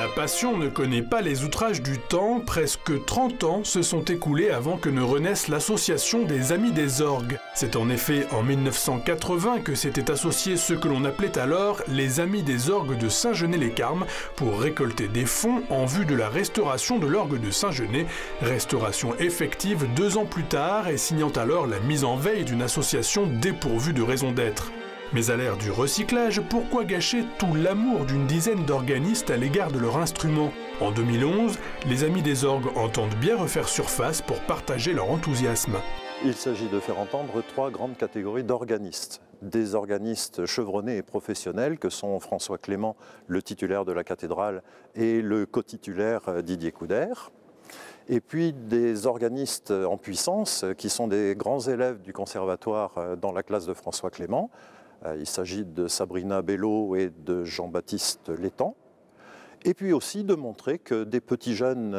La passion ne connaît pas les outrages du temps, presque 30 ans se sont écoulés avant que ne renaisse l'association des Amis des Orgues. C'est en effet en 1980 que s'étaient associés ceux que l'on appelait alors les Amis des Orgues de Saint-Genès-les-Carmes pour récolter des fonds en vue de la restauration de l'orgue de Saint-Genès, restauration effective 2 ans plus tard et signant alors la mise en veille d'une association dépourvue de raison d'être. Mais à l'ère du recyclage, pourquoi gâcher tout l'amour d'une dizaine d'organistes à l'égard de leur instrument? En 2011, les Amis des Orgues entendent bien refaire surface pour partager leur enthousiasme. Il s'agit de faire entendre 3 grandes catégories d'organistes. Des organistes chevronnés et professionnels que sont François Clément, le titulaire de la cathédrale, et le co-titulaire Didier Coudert. Et puis des organistes en puissance qui sont des grands élèves du conservatoire dans la classe de François Clément. Il s'agit de Sabrina Bello et de Jean-Baptiste Létang. Et puis aussi de montrer que des petits jeunes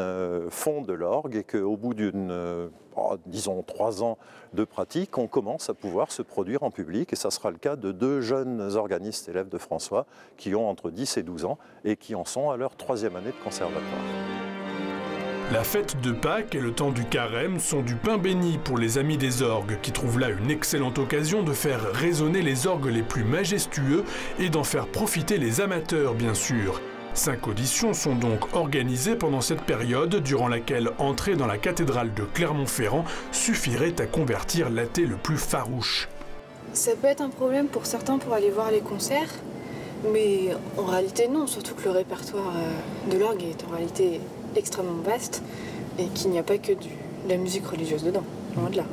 font de l'orgue et qu'au bout disons 3 ans de pratique, on commence à pouvoir se produire en public. Et ça sera le cas de 2 jeunes organistes élèves de François qui ont entre 10 et 12 ans et qui en sont à leur 3e année de conservatoire. La fête de Pâques et le temps du carême sont du pain béni pour les Amis des Orgues, qui trouvent là une excellente occasion de faire résonner les orgues les plus majestueux et d'en faire profiter les amateurs, bien sûr. 5 auditions sont donc organisées pendant cette période, durant laquelle entrer dans la cathédrale de Clermont-Ferrand suffirait à convertir l'athée le plus farouche. Ça peut être un problème pour certains pour aller voir les concerts, mais en réalité non, surtout que le répertoire de l'orgue est en réalité extrêmement vaste et qu'il n'y a pas que de la musique religieuse dedans, loin de là.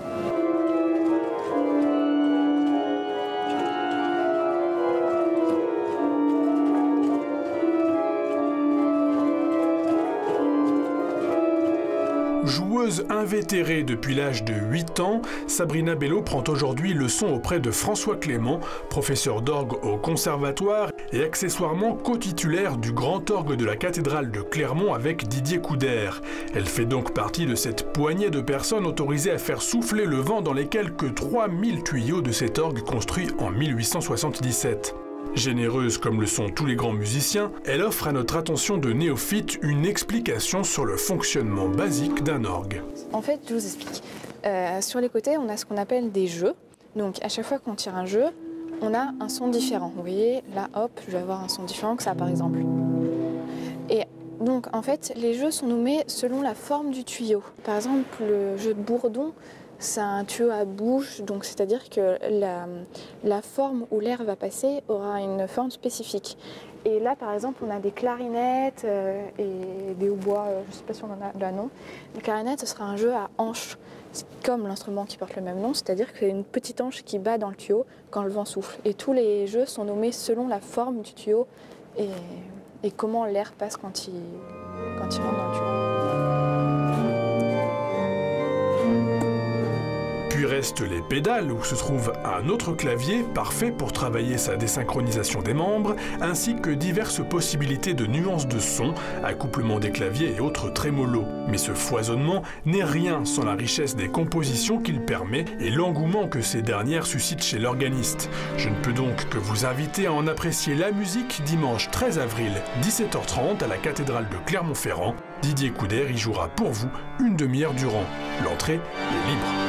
Joueuse invétérée depuis l'âge de 8 ans, Sabrina Bello prend aujourd'hui leçon auprès de François Clément, professeur d'orgue au conservatoire et accessoirement co-titulaire du grand orgue de la cathédrale de Clermont avec Didier Coudert. Elle fait donc partie de cette poignée de personnes autorisées à faire souffler le vent dans les quelques 3000 tuyaux de cet orgue construit en 1877. Généreuse comme le sont tous les grands musiciens, elle offre à notre attention de néophyte une explication sur le fonctionnement basique d'un orgue. En fait, je vous explique. Sur les côtés, on a ce qu'on appelle des jeux. Donc à chaque fois qu'on tire un jeu, on a un son différent. Vous voyez, là, hop, je vais avoir un son différent que ça, par exemple. Et donc, en fait, les jeux sont nommés selon la forme du tuyau. Par exemple, le jeu de bourdon, c'est un tuyau à bouche, donc c'est-à-dire que la forme où l'air va passer aura une forme spécifique. Et là, par exemple, on a des clarinettes et des hautbois, je ne sais pas si on en a là, non. Les clarinettes, ce sera un jeu à hanche, comme l'instrument qui porte le même nom, c'est-à-dire que c'est une petite hanche qui bat dans le tuyau quand le vent souffle. Et tous les jeux sont nommés selon la forme du tuyau et comment l'air passe quand il rentre dans le tuyau. Puis restent les pédales où se trouve un autre clavier parfait pour travailler sa désynchronisation des membres, ainsi que diverses possibilités de nuances de son, accouplement des claviers et autres trémolos. Mais ce foisonnement n'est rien sans la richesse des compositions qu'il permet et l'engouement que ces dernières suscitent chez l'organiste. Je ne peux donc que vous inviter à en apprécier la musique dimanche 13 avril, 17h30 à la cathédrale de Clermont-Ferrand. Didier Coudert y jouera pour vous une demi-heure durant. L'entrée est libre.